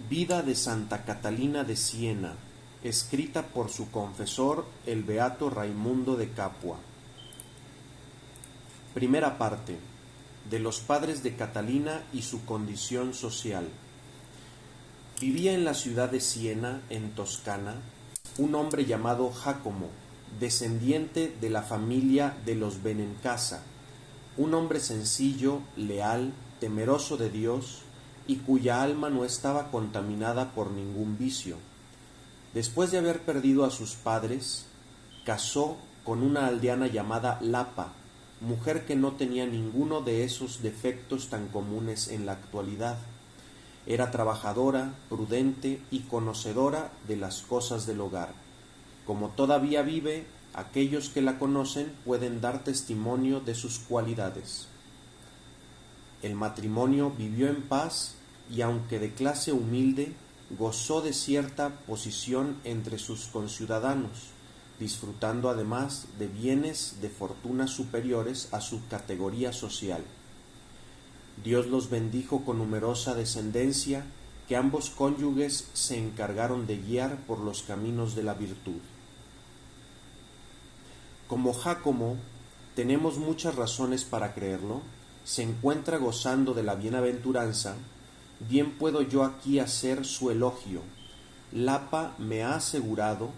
Vida de Santa Catalina de Siena, escrita por su confesor, el beato Raimundo de Capua. Primera parte. De los padres de Catalina y su condición social. Vivía en la ciudad de Siena, en Toscana, un hombre llamado Jácomo, descendiente de la familia de los Benencasa, un hombre sencillo, leal, temeroso de Dios, y cuya alma no estaba contaminada por ningún vicio. Después de haber perdido a sus padres, casó con una aldeana llamada Lapa, mujer que no tenía ninguno de esos defectos tan comunes en la actualidad. Era trabajadora, prudente y conocedora de las cosas del hogar. Como todavía vive, aquellos que la conocen pueden dar testimonio de sus cualidades. El matrimonio vivió en paz y, aunque de clase humilde, gozó de cierta posición entre sus conciudadanos, disfrutando además de bienes de fortuna superiores a su categoría social. Dios los bendijo con numerosa descendencia que ambos cónyuges se encargaron de guiar por los caminos de la virtud. Como Jácomo, tenemos muchas razones para creerlo, se encuentra gozando de la bienaventuranza, bien puedo yo aquí hacer su elogio. Lapa me ha asegurado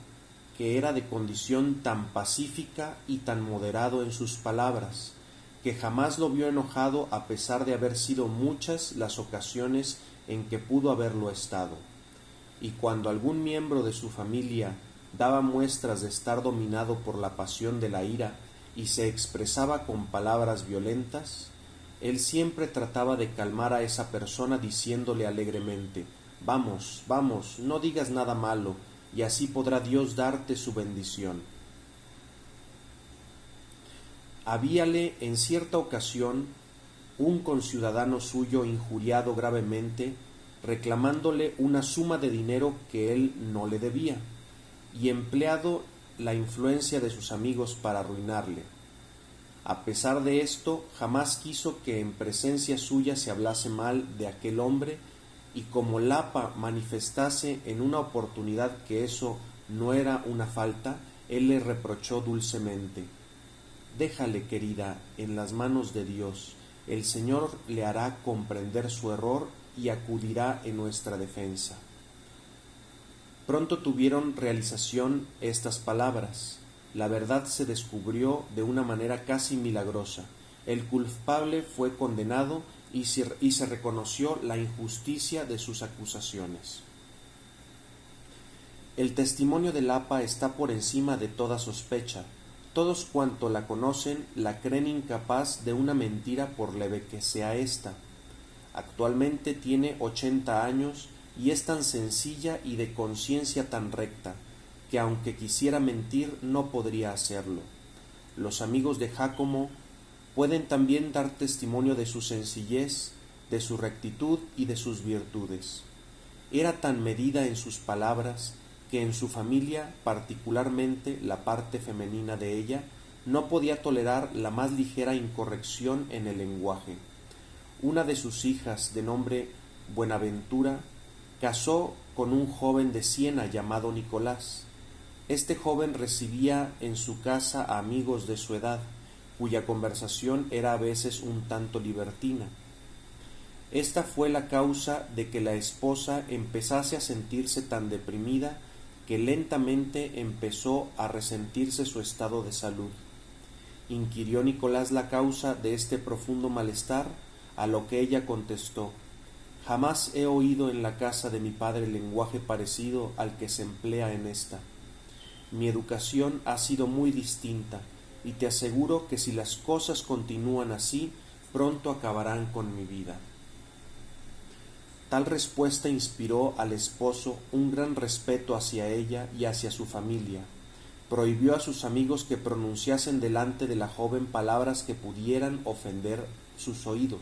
que era de condición tan pacífica y tan moderado en sus palabras, que jamás lo vio enojado a pesar de haber sido muchas las ocasiones en que pudo haberlo estado. Y cuando algún miembro de su familia daba muestras de estar dominado por la pasión de la ira y se expresaba con palabras violentas, él siempre trataba de calmar a esa persona diciéndole alegremente: «Vamos, vamos, no digas nada malo, y así podrá Dios darte su bendición». Habíale en cierta ocasión un conciudadano suyo injuriado gravemente, reclamándole una suma de dinero que él no le debía, y empleado la influencia de sus amigos para arruinarle. A pesar de esto, jamás quiso que en presencia suya se hablase mal de aquel hombre, y como Lapa manifestase en una oportunidad que eso no era una falta, él le reprochó dulcemente: «Déjale, querida, en las manos de Dios. El Señor le hará comprender su error y acudirá en nuestra defensa». Pronto tuvieron realización estas palabras. La verdad se descubrió de una manera casi milagrosa. El culpable fue condenado y se reconoció la injusticia de sus acusaciones. El testimonio de Lapa está por encima de toda sospecha. Todos cuanto la conocen la creen incapaz de una mentira por leve que sea ésta. Actualmente tiene 80 años y es tan sencilla y de conciencia tan recta, que aunque quisiera mentir no podría hacerlo. Los amigos de Jácomo pueden también dar testimonio de su sencillez, de su rectitud y de sus virtudes. Era tan medida en sus palabras que en su familia, particularmente la parte femenina de ella, no podía tolerar la más ligera incorrección en el lenguaje. Una de sus hijas, de nombre Buenaventura, casó con un joven de Siena llamado Nicolás. Este joven recibía en su casa a amigos de su edad, cuya conversación era a veces un tanto libertina. Esta fue la causa de que la esposa empezase a sentirse tan deprimida que lentamente empezó a resentirse su estado de salud. Inquirió Nicolás la causa de este profundo malestar, a lo que ella contestó: «Jamás he oído en la casa de mi padre lenguaje parecido al que se emplea en esta. Mi educación ha sido muy distinta, y te aseguro que si las cosas continúan así, pronto acabarán con mi vida». Tal respuesta inspiró al esposo un gran respeto hacia ella y hacia su familia. Prohibió a sus amigos que pronunciasen delante de la joven palabras que pudieran ofender sus oídos.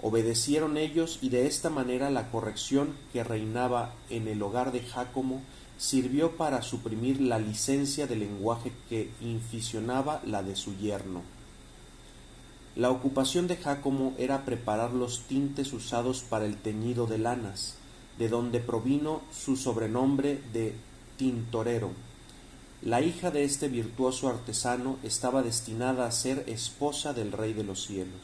Obedecieron ellos, y de esta manera la corrección que reinaba en el hogar de Jácomo sirvió para suprimir la licencia de lenguaje que inficionaba la de su yerno. La ocupación de Jácomo era preparar los tintes usados para el teñido de lanas, de donde provino su sobrenombre de Tintorero. La hija de este virtuoso artesano estaba destinada a ser esposa del Rey de los cielos.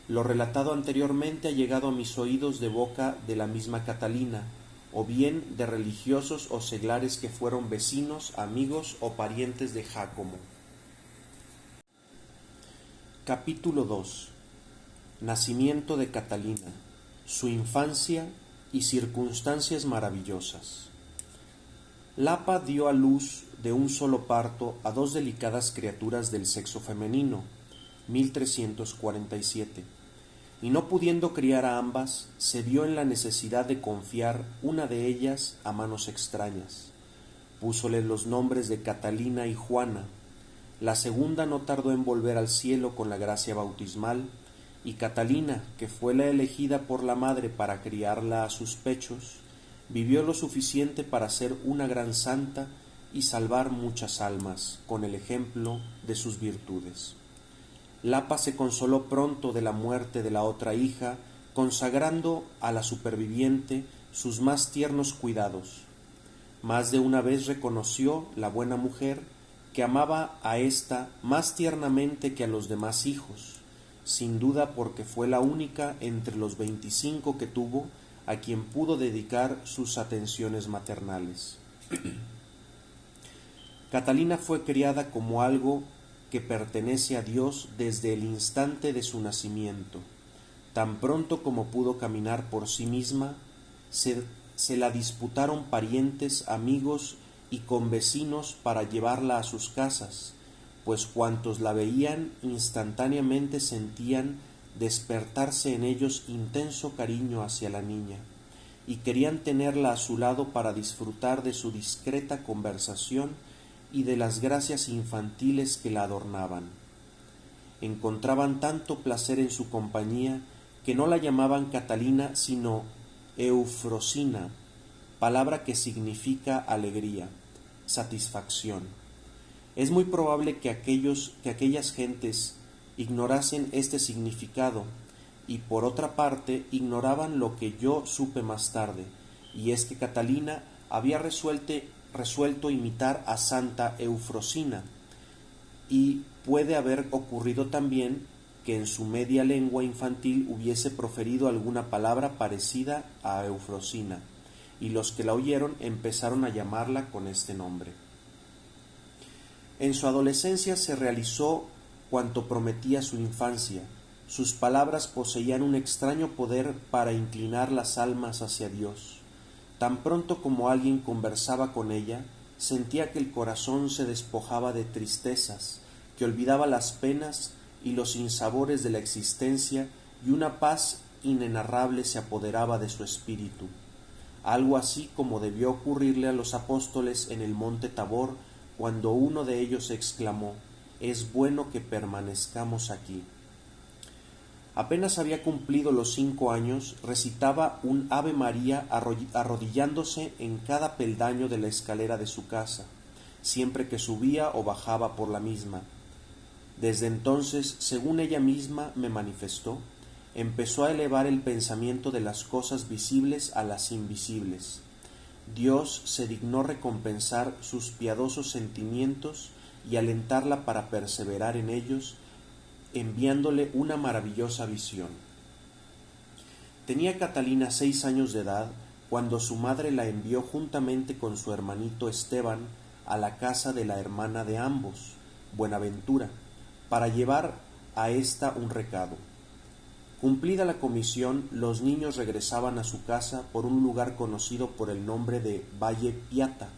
Lo relatado anteriormente ha llegado a mis oídos de boca de la misma Catalina, o bien de religiosos o seglares que fueron vecinos, amigos o parientes de Jácomo. Capítulo 2. Nacimiento de Catalina, su infancia y circunstancias maravillosas. Lapa dio a luz de un solo parto a dos delicadas criaturas del sexo femenino, 1347, y no pudiendo criar a ambas, se vio en la necesidad de confiar una de ellas a manos extrañas. Púsole los nombres de Catalina y Juana. La segunda no tardó en volver al cielo con la gracia bautismal, y Catalina, que fue la elegida por la madre para criarla a sus pechos, vivió lo suficiente para ser una gran santa y salvar muchas almas con el ejemplo de sus virtudes. Lapa se consoló pronto de la muerte de la otra hija, consagrando a la superviviente sus más tiernos cuidados. Más de una vez reconoció la buena mujer que amaba a ésta más tiernamente que a los demás hijos, sin duda porque fue la única entre los 25 que tuvo a quien pudo dedicar sus atenciones maternales. Catalina fue criada como algo que pertenece a Dios desde el instante de su nacimiento. Tan pronto como pudo caminar por sí misma, se la disputaron parientes, amigos y convecinos para llevarla a sus casas, pues cuantos la veían instantáneamente sentían despertarse en ellos intenso cariño hacia la niña, y querían tenerla a su lado para disfrutar de su discreta conversación y de las gracias infantiles que la adornaban. Encontraban tanto placer en su compañía que no la llamaban Catalina sino Eufrosina, palabra que significa alegría, satisfacción. Es muy probable que aquellas gentes ignorasen este significado, y por otra parte ignoraban lo que yo supe más tarde, y es que Catalina había resuelto imitar a Santa Eufrosina, y puede haber ocurrido también que en su media lengua infantil hubiese proferido alguna palabra parecida a Eufrosina, y los que la oyeron empezaron a llamarla con este nombre. En su adolescencia se realizó cuanto prometía su infancia. Sus palabras poseían un extraño poder para inclinar las almas hacia Dios. Tan pronto como alguien conversaba con ella, sentía que el corazón se despojaba de tristezas, que olvidaba las penas y los sinsabores de la existencia, y una paz inenarrable se apoderaba de su espíritu. Algo así como debió ocurrirle a los apóstoles en el monte Tabor, cuando uno de ellos exclamó: «Es bueno que permanezcamos aquí». Apenas había cumplido los 5 años, recitaba un Ave María arrodillándose en cada peldaño de la escalera de su casa, siempre que subía o bajaba por la misma. Desde entonces, según ella misma me manifestó, empezó a elevar el pensamiento de las cosas visibles a las invisibles. Dios se dignó recompensar sus piadosos sentimientos y alentarla para perseverar en ellos, enviándole una maravillosa visión. Tenía Catalina 6 años de edad cuando su madre la envió juntamente con su hermanito Esteban a la casa de la hermana de ambos, Buenaventura, para llevar a ésta un recado. Cumplida la comisión, los niños regresaban a su casa por un lugar conocido por el nombre de Valle Piata,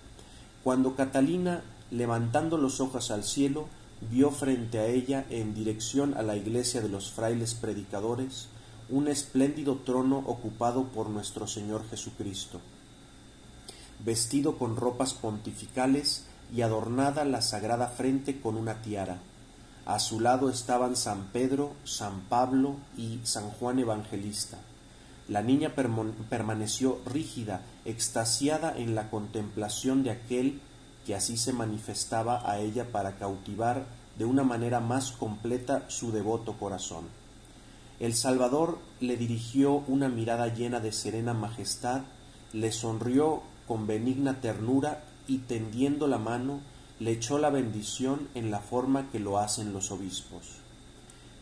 cuando Catalina, levantando los ojos al cielo, vio frente a ella, en dirección a la iglesia de los frailes predicadores, un espléndido trono ocupado por nuestro Señor Jesucristo, vestido con ropas pontificales y adornada la sagrada frente con una tiara. A su lado estaban San Pedro, San Pablo y San Juan Evangelista. La niña permaneció rígida, extasiada en la contemplación de aquel que así se manifestaba a ella para cautivar de una manera más completa su devoto corazón. El Salvador le dirigió una mirada llena de serena majestad, le sonrió con benigna ternura y tendiendo la mano le echó la bendición en la forma que lo hacen los obispos.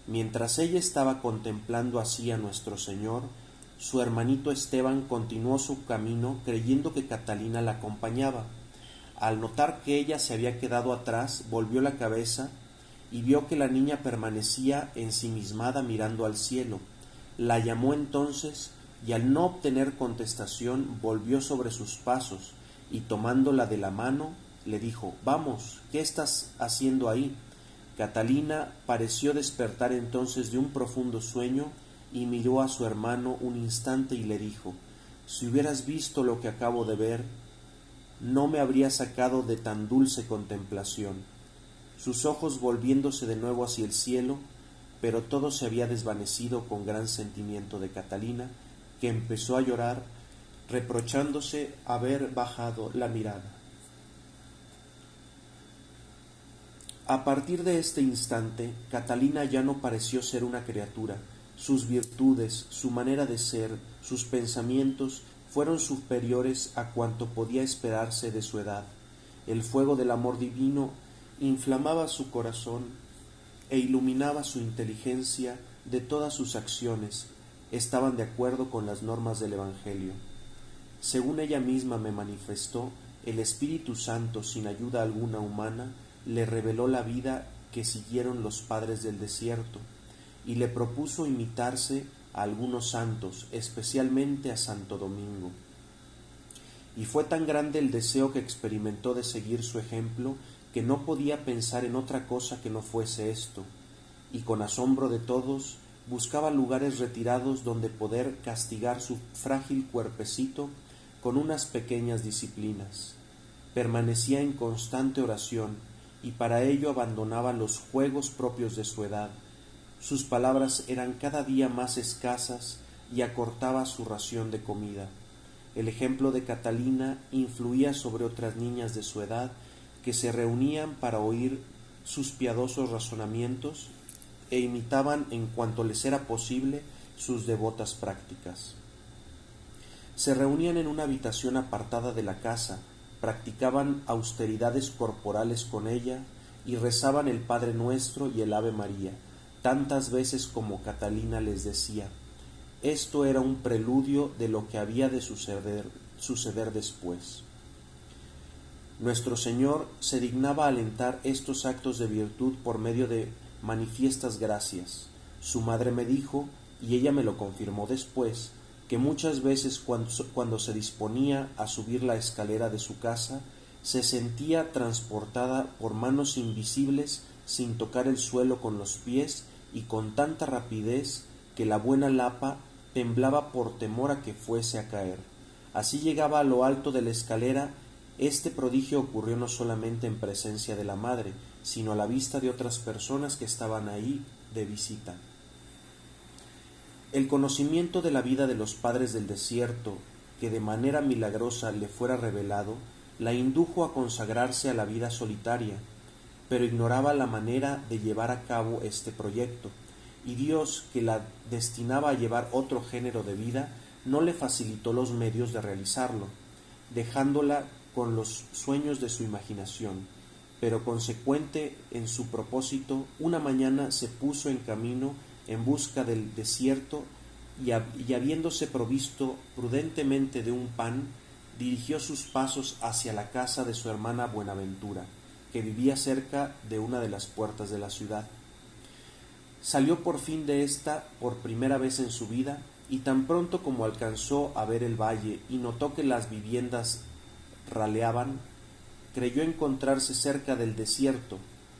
Mientras ella estaba contemplando así a nuestro Señor, su hermanito Esteban continuó su camino creyendo que Catalina la acompañaba. Al notar que ella se había quedado atrás, volvió la cabeza y vio que la niña permanecía ensimismada mirando al cielo. La llamó entonces y al no obtener contestación volvió sobre sus pasos y tomándola de la mano le dijo: «Vamos, ¿qué estás haciendo ahí?». Catalina pareció despertar entonces de un profundo sueño y miró a su hermano un instante y le dijo: «Si hubieras visto lo que acabo de ver, no me habría sacado de tan dulce contemplación». Sus ojos volviéndose de nuevo hacia el cielo, pero todo se había desvanecido con gran sentimiento de Catalina, que empezó a llorar, reprochándose haber bajado la mirada. A partir de este instante, Catalina ya no pareció ser una criatura. Sus virtudes, su manera de ser, sus pensamientos fueron superiores a cuanto podía esperarse de su edad. El fuego del amor divino inflamaba su corazón e iluminaba su inteligencia. De todas sus acciones estaban de acuerdo con las normas del Evangelio. Según ella misma me manifestó, el Espíritu Santo, sin ayuda alguna humana, le reveló la vida que siguieron los padres del desierto, y le propuso imitarse a algunos santos, especialmente a Santo Domingo. Y fue tan grande el deseo que experimentó de seguir su ejemplo, que no podía pensar en otra cosa que no fuese esto, y con asombro de todos buscaba lugares retirados donde poder castigar su frágil cuerpecito con unas pequeñas disciplinas. Permanecía en constante oración, y para ello abandonaba los juegos propios de su edad. Sus palabras eran cada día más escasas y acortaba su ración de comida. El ejemplo de Catalina influía sobre otras niñas de su edad que se reunían para oír sus piadosos razonamientos e imitaban en cuanto les era posible sus devotas prácticas. Se reunían en una habitación apartada de la casa, practicaban austeridades corporales con ella y rezaban el Padre Nuestro y el Ave María, tantas veces como Catalina les decía. Esto era un preludio de lo que había de suceder después. Nuestro Señor se dignaba alentar estos actos de virtud por medio de manifiestas gracias. Su madre me dijo, y ella me lo confirmó después, que muchas veces cuando se disponía a subir la escalera de su casa, se sentía transportada por manos invisibles sin tocar el suelo con los pies y con tanta rapidez que la buena Lapa temblaba por temor a que fuese a caer. Así llegaba a lo alto de la escalera. Este prodigio ocurrió no solamente en presencia de la madre, sino a la vista de otras personas que estaban ahí de visita. El conocimiento de la vida de los padres del desierto, que de manera milagrosa le fuera revelado, la indujo a consagrarse a la vida solitaria, pero ignoraba la manera de llevar a cabo este proyecto, y Dios, que la destinaba a llevar otro género de vida, no le facilitó los medios de realizarlo, dejándola con los sueños de su imaginación. Pero consecuente en su propósito, una mañana se puso en camino en busca del desierto y habiéndose provisto prudentemente de un pan, dirigió sus pasos hacia la casa de su hermana Buenaventura, que vivía cerca de una de las puertas de la ciudad. Salió por fin de ésta por primera vez en su vida, y tan pronto como alcanzó a ver el valle y notó que las viviendas raleaban, creyó encontrarse cerca del desierto.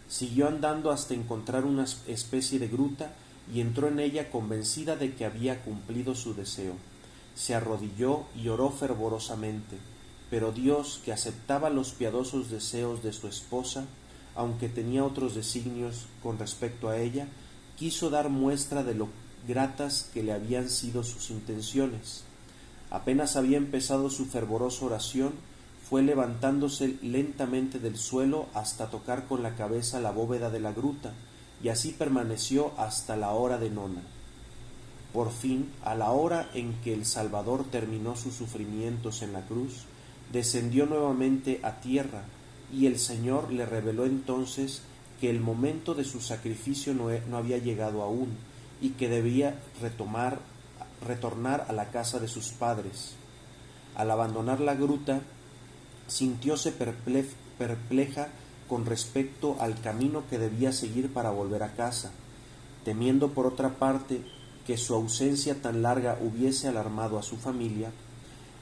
Siguió andando hasta encontrar una especie de gruta y entró en ella convencida de que había cumplido su deseo. Se arrodilló y oró fervorosamente, pero Dios, que aceptaba los piadosos deseos de su esposa, aunque tenía otros designios con respecto a ella, quiso dar muestra de lo gratas que le habían sido sus intenciones. Apenas había empezado su fervorosa oración, fue levantándose lentamente del suelo hasta tocar con la cabeza la bóveda de la gruta, y así permaneció hasta la hora de nona. Por fin, a la hora en que el Salvador terminó sus sufrimientos en la cruz, descendió nuevamente a tierra, y el Señor le reveló entonces que el momento de su sacrificio no había llegado aún, y que debía retornar a la casa de sus padres. Al abandonar la gruta, sintióse perpleja con respecto al camino que debía seguir para volver a casa, temiendo por otra parte que su ausencia tan larga hubiese alarmado a su familia.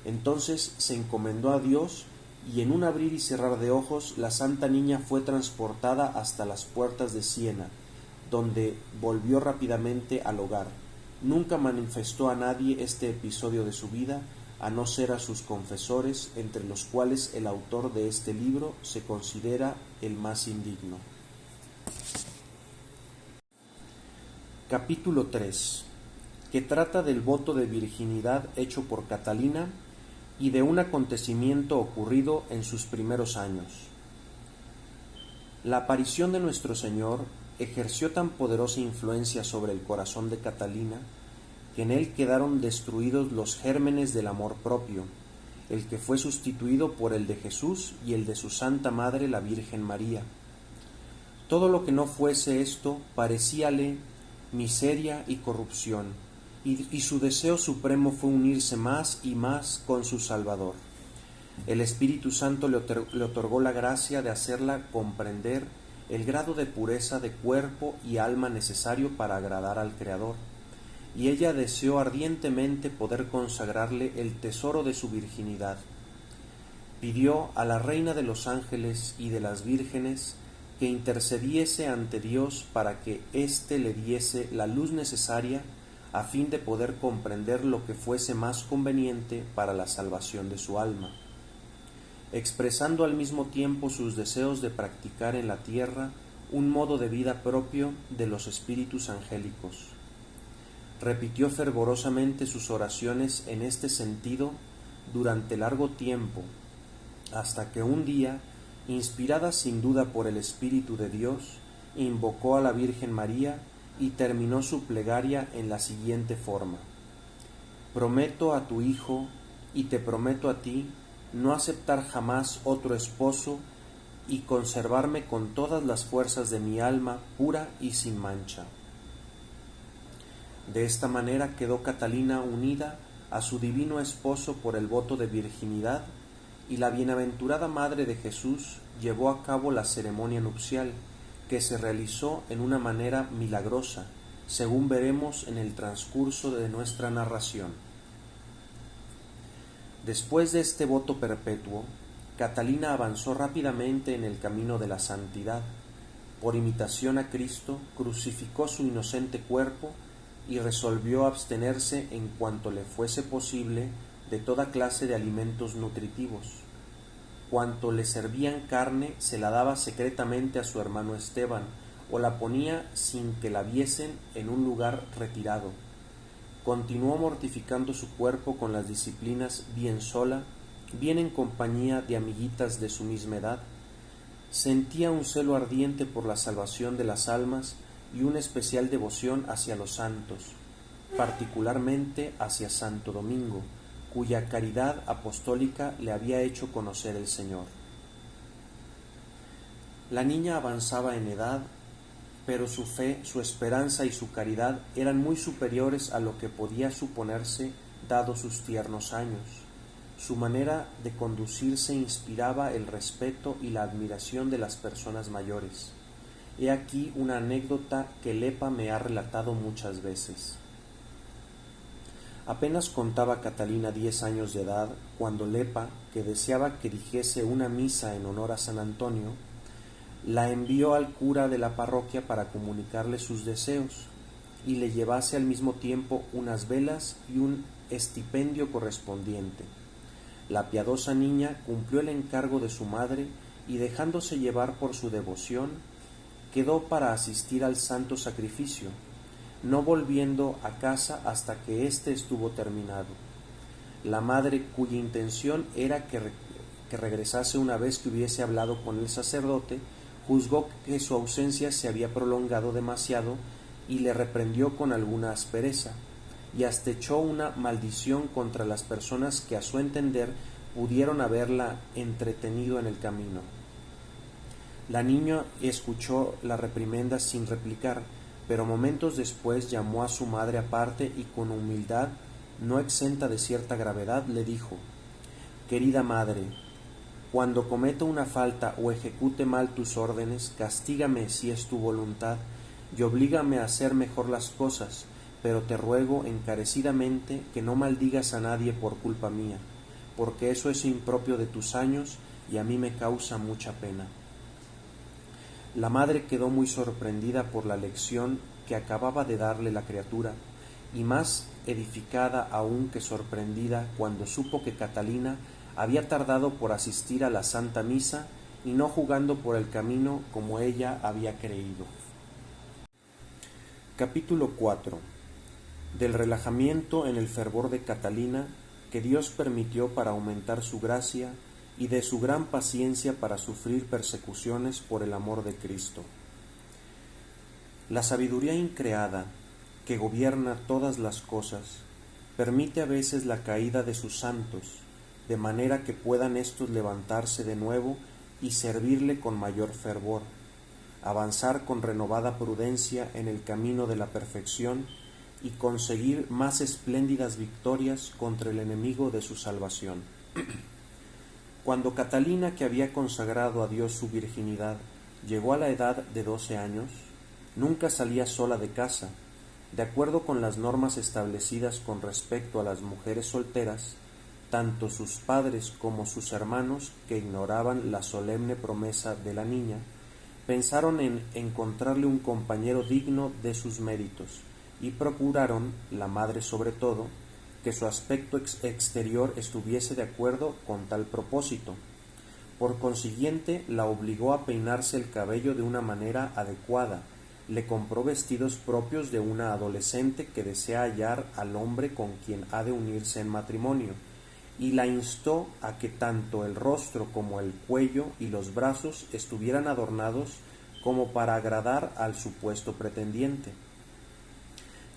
Entonces se encomendó a Dios, y en un abrir y cerrar de ojos la santa niña fue transportada hasta las puertas de Siena, donde volvió rápidamente al hogar. Nunca manifestó a nadie este episodio de su vida, a no ser a sus confesores, entre los cuales el autor de este libro se considera el más indigno. Capítulo 3, que trata del voto de virginidad hecho por Catalina y de un acontecimiento ocurrido en sus primeros años. La aparición de nuestro Señor ejerció tan poderosa influencia sobre el corazón de Catalina que en él quedaron destruidos los gérmenes del amor propio, el que fue sustituido por el de Jesús y el de su Santa Madre la Virgen María. Todo lo que no fuese esto parecíale miseria y corrupción, y su deseo supremo fue unirse más y más con su Salvador. El Espíritu Santo le otorgó la gracia de hacerla comprender el grado de pureza de cuerpo y alma necesario para agradar al Creador, y ella deseó ardientemente poder consagrarle el tesoro de su virginidad. Pidió a la Reina de los ángeles y de las vírgenes que intercediese ante Dios para que éste le diese la luz necesaria a fin de poder comprender lo que fuese más conveniente para la salvación de su alma, expresando al mismo tiempo sus deseos de practicar en la tierra un modo de vida propio de los espíritus angélicos. Repitió fervorosamente sus oraciones en este sentido durante largo tiempo, hasta que un día, inspirada sin duda por el Espíritu de Dios, invocó a la Virgen María y terminó su plegaria en la siguiente forma: prometo a tu Hijo y te prometo a ti no aceptar jamás otro esposo y conservarme con todas las fuerzas de mi alma pura y sin mancha. De esta manera quedó Catalina unida a su divino esposo por el voto de virginidad, y la bienaventurada Madre de Jesús llevó a cabo la ceremonia nupcial, que se realizó en una manera milagrosa, según veremos en el transcurso de nuestra narración. Después de este voto perpetuo, Catalina avanzó rápidamente en el camino de la santidad. Por imitación a Cristo, crucificó su inocente cuerpo y resolvió abstenerse en cuanto le fuese posible de toda clase de alimentos nutritivos. Cuanto le servían carne se la daba secretamente a su hermano Esteban, o la ponía sin que la viesen en un lugar retirado. Continuó mortificando su cuerpo con las disciplinas bien sola, bien en compañía de amiguitas de su misma edad. Sentía un celo ardiente por la salvación de las almas y una especial devoción hacia los santos, particularmente hacia Santo Domingo, cuya caridad apostólica le había hecho conocer el Señor. La niña avanzaba en edad, pero su fe, su esperanza y su caridad eran muy superiores a lo que podía suponerse dados sus tiernos años. Su manera de conducirse inspiraba el respeto y la admiración de las personas mayores. He aquí una anécdota que Lepa me ha relatado muchas veces. Apenas contaba Catalina 10 años de edad cuando Lepa, que deseaba que dijese una misa en honor a San Antonio, la envió al cura de la parroquia para comunicarle sus deseos y le llevase al mismo tiempo unas velas y un estipendio correspondiente. La piadosa niña cumplió el encargo de su madre y, dejándose llevar por su devoción, quedó para asistir al santo sacrificio, no volviendo a casa hasta que éste estuvo terminado. La madre, cuya intención era que regresase una vez que hubiese hablado con el sacerdote, juzgó que su ausencia se había prolongado demasiado y le reprendió con alguna aspereza, y hasta echó una maldición contra las personas que a su entender pudieron haberla entretenido en el camino. La niña escuchó la reprimenda sin replicar, pero momentos después llamó a su madre aparte y con humildad, no exenta de cierta gravedad, le dijo: «Querida madre, cuando cometa una falta o ejecute mal tus órdenes, castígame si es tu voluntad, y oblígame a hacer mejor las cosas, pero te ruego encarecidamente que no maldigas a nadie por culpa mía, porque eso es impropio de tus años y a mí me causa mucha pena». La madre quedó muy sorprendida por la lección que acababa de darle la criatura, y más edificada aún que sorprendida cuando supo que Catalina había tardado por asistir a la Santa Misa y no jugando por el camino como ella había creído. Capítulo 4. Del relajamiento en el fervor de Catalina que Dios permitió para aumentar su gracia y de su gran paciencia para sufrir persecuciones por el amor de Cristo. La sabiduría increada, que gobierna todas las cosas, permite a veces la caída de sus santos, de manera que puedan éstos levantarse de nuevo y servirle con mayor fervor, avanzar con renovada prudencia en el camino de la perfección y conseguir más espléndidas victorias contra el enemigo de su salvación. Cuando Catalina, que había consagrado a Dios su virginidad, llegó a la edad de 12 años, nunca salía sola de casa, de acuerdo con las normas establecidas con respecto a las mujeres solteras. Tanto sus padres como sus hermanos, que ignoraban la solemne promesa de la niña, pensaron en encontrarle un compañero digno de sus méritos, y procuraron, la madre sobre todo, que su aspecto exterior estuviese de acuerdo con tal propósito. Por consiguiente, la obligó a peinarse el cabello de una manera adecuada, le compró vestidos propios de una adolescente que desea hallar al hombre con quien ha de unirse en matrimonio, y la instó a que tanto el rostro como el cuello y los brazos estuvieran adornados como para agradar al supuesto pretendiente.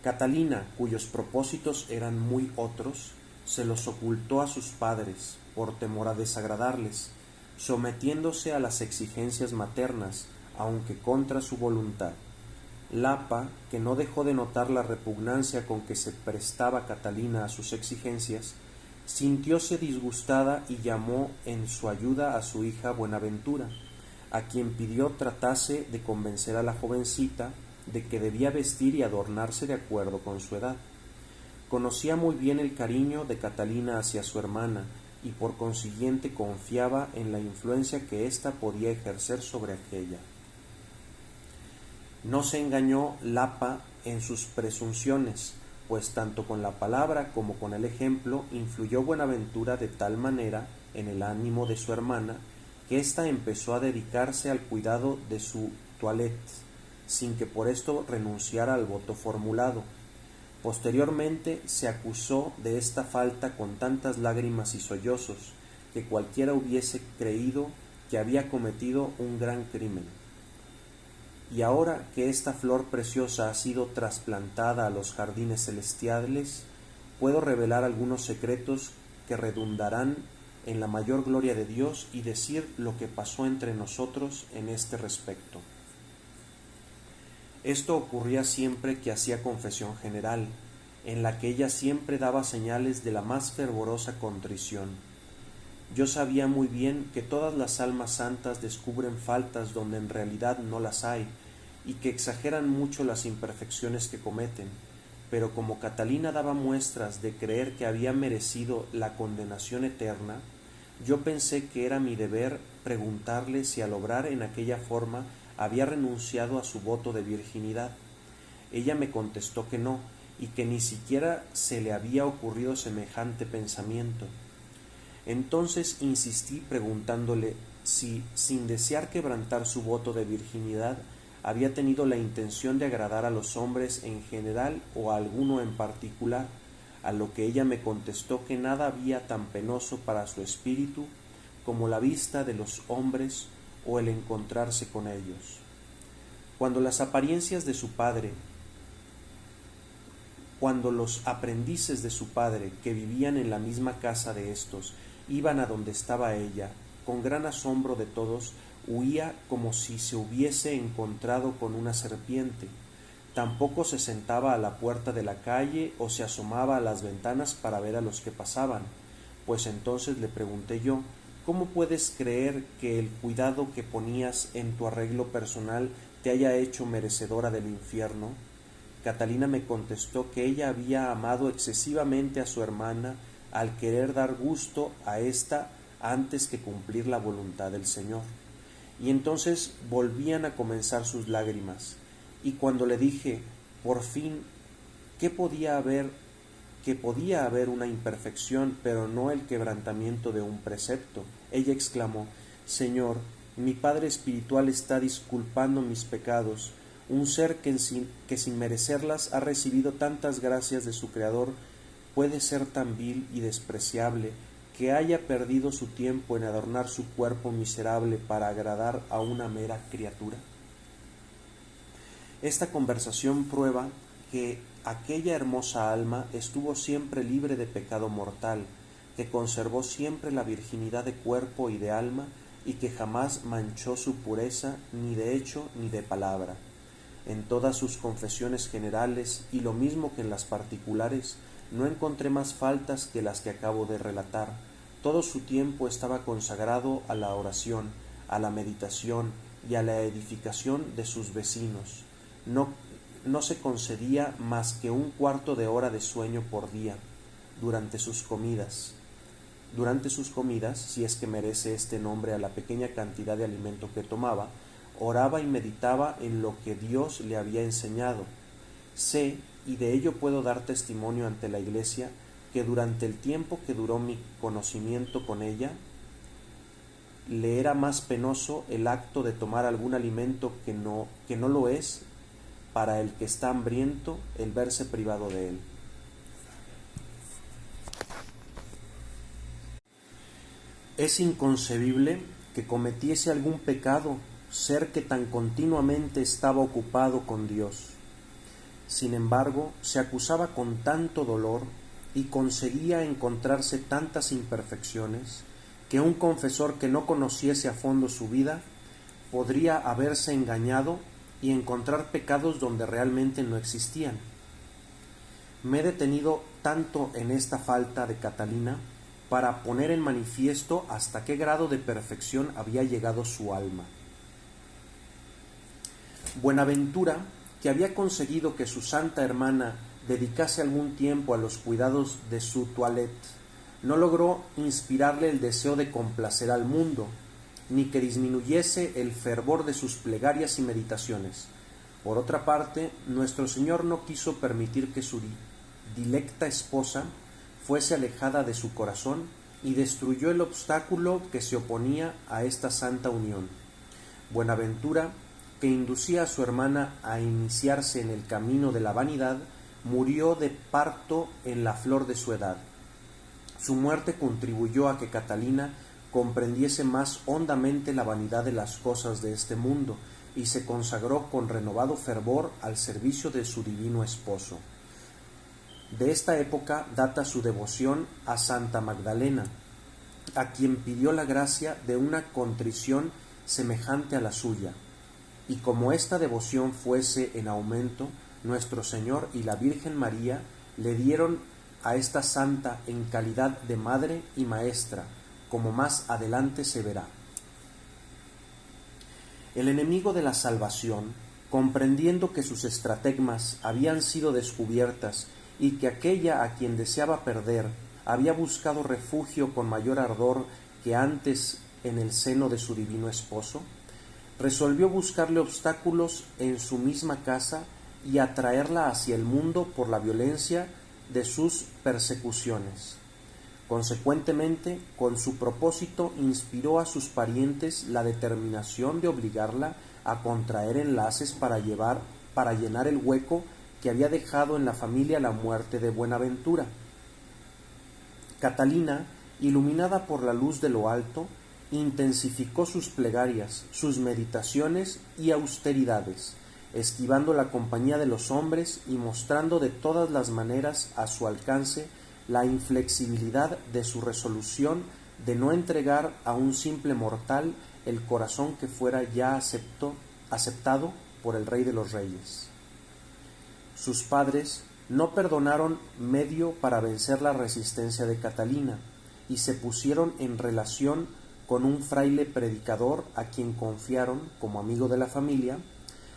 Catalina, cuyos propósitos eran muy otros, se los ocultó a sus padres, por temor a desagradarles, sometiéndose a las exigencias maternas, aunque contra su voluntad. Lapa, que no dejó de notar la repugnancia con que se prestaba Catalina a sus exigencias, sintióse disgustada y llamó en su ayuda a su hija Buenaventura, a quien pidió tratase de convencer a la jovencita de que debía vestir y adornarse de acuerdo con su edad. Conocía muy bien el cariño de Catalina hacia su hermana y por consiguiente confiaba en la influencia que ésta podía ejercer sobre aquella. No se engañó Lapa en sus presunciones, pues tanto con la palabra como con el ejemplo influyó Buenaventura de tal manera en el ánimo de su hermana que ésta empezó a dedicarse al cuidado de su toilette, sin que por esto renunciara al voto formulado. Posteriormente se acusó de esta falta con tantas lágrimas y sollozos que cualquiera hubiese creído que había cometido un gran crimen. Y ahora que esta flor preciosa ha sido trasplantada a los jardines celestiales, puedo revelar algunos secretos que redundarán en la mayor gloria de Dios y decir lo que pasó entre nosotros en este respecto. Esto ocurría siempre que hacía confesión general, en la que ella siempre daba señales de la más fervorosa contrición. Yo sabía muy bien que todas las almas santas descubren faltas donde en realidad no las hay, y que exageran mucho las imperfecciones que cometen, pero como Catalina daba muestras de creer que había merecido la condenación eterna, yo pensé que era mi deber preguntarle si al obrar en aquella forma había renunciado a su voto de virginidad. Ella me contestó que no, y que ni siquiera se le había ocurrido semejante pensamiento. Entonces insistí preguntándole si, sin desear quebrantar su voto de virginidad, había tenido la intención de agradar a los hombres en general o a alguno en particular, a lo que ella me contestó que nada había tan penoso para su espíritu como la vista de los hombres o el encontrarse con ellos. Cuando las apariencias de su padre cuando los aprendices de su padre, que vivían en la misma casa de éstos, iban a donde estaba ella, con gran asombro de todos, huía como si se hubiese encontrado con una serpiente. Tampoco se sentaba a la puerta de la calle o se asomaba a las ventanas para ver a los que pasaban. Pues entonces le pregunté yo: ¿cómo puedes creer que el cuidado que ponías en tu arreglo personal te haya hecho merecedora del infierno? Catalina me contestó que ella había amado excesivamente a su hermana al querer dar gusto a ésta antes que cumplir la voluntad del Señor. Y entonces volvían a comenzar sus lágrimas. Y cuando le dije, por fin, que podía haber una imperfección, pero no el quebrantamiento de un precepto, ella exclamó: Señor, mi Padre espiritual está disculpando mis pecados. Un ser que sin merecerlas ha recibido tantas gracias de su Creador puede ser tan vil y despreciable que haya perdido su tiempo en adornar su cuerpo miserable para agradar a una mera criatura. Esta conversación prueba que aquella hermosa alma estuvo siempre libre de pecado mortal, que conservó siempre la virginidad de cuerpo y de alma, y que jamás manchó su pureza ni de hecho ni de palabra. En todas sus confesiones generales, y lo mismo que en las particulares, no encontré más faltas que las que acabo de relatar. Todo su tiempo estaba consagrado a la oración, a la meditación y a la edificación de sus vecinos. No se concedía más que un cuarto de hora de sueño por día, durante sus comidas, si es que merece este nombre a la pequeña cantidad de alimento que tomaba, oraba y meditaba en lo que Dios le había enseñado. Sé, y de ello puedo dar testimonio ante la Iglesia, que durante el tiempo que duró mi conocimiento con ella, le era más penoso el acto de tomar algún alimento que no lo es para el que está hambriento el verse privado de él. Es inconcebible que cometiese algún pecado ser que tan continuamente estaba ocupado con Dios. Sin embargo, se acusaba con tanto dolor y conseguía encontrarse tantas imperfecciones que un confesor que no conociese a fondo su vida podría haberse engañado y encontrar pecados donde realmente no existían. Me he detenido tanto en esta falta de Catalina para poner en manifiesto hasta qué grado de perfección había llegado su alma. Buenaventura, que había conseguido que su santa hermana dedicase algún tiempo a los cuidados de su toilette, no logró inspirarle el deseo de complacer al mundo, ni que disminuyese el fervor de sus plegarias y meditaciones. Por otra parte, nuestro Señor no quiso permitir que su dilecta esposa fuese alejada de su corazón y destruyó el obstáculo que se oponía a esta santa unión. Buenaventura, que inducía a su hermana a iniciarse en el camino de la vanidad, murió de parto en la flor de su edad. Su muerte contribuyó a que Catalina comprendiese más hondamente la vanidad de las cosas de este mundo y se consagró con renovado fervor al servicio de su divino esposo. De esta época data su devoción a Santa Magdalena, a quien pidió la gracia de una contrición semejante a la suya. Y como esta devoción fuese en aumento, nuestro Señor y la Virgen María le dieron a esta santa en calidad de madre y maestra, como más adelante se verá. El enemigo de la salvación, comprendiendo que sus estratagemas habían sido descubiertas y que aquella a quien deseaba perder había buscado refugio con mayor ardor que antes en el seno de su divino esposo, resolvió buscarle obstáculos en su misma casa y atraerla hacia el mundo por la violencia de sus persecuciones. Consecuentemente, con su propósito inspiró a sus parientes la determinación de obligarla a contraer enlaces para llenar el hueco que había dejado en la familia la muerte de Buenaventura. Catalina, iluminada por la luz de lo alto, intensificó sus plegarias, sus meditaciones y austeridades, esquivando la compañía de los hombres y mostrando de todas las maneras a su alcance la inflexibilidad de su resolución de no entregar a un simple mortal el corazón que fuera ya aceptado por el Rey de los Reyes. Sus padres no perdonaron medio para vencer la resistencia de Catalina y se pusieron en relación con un fraile predicador a quien confiaron, como amigo de la familia,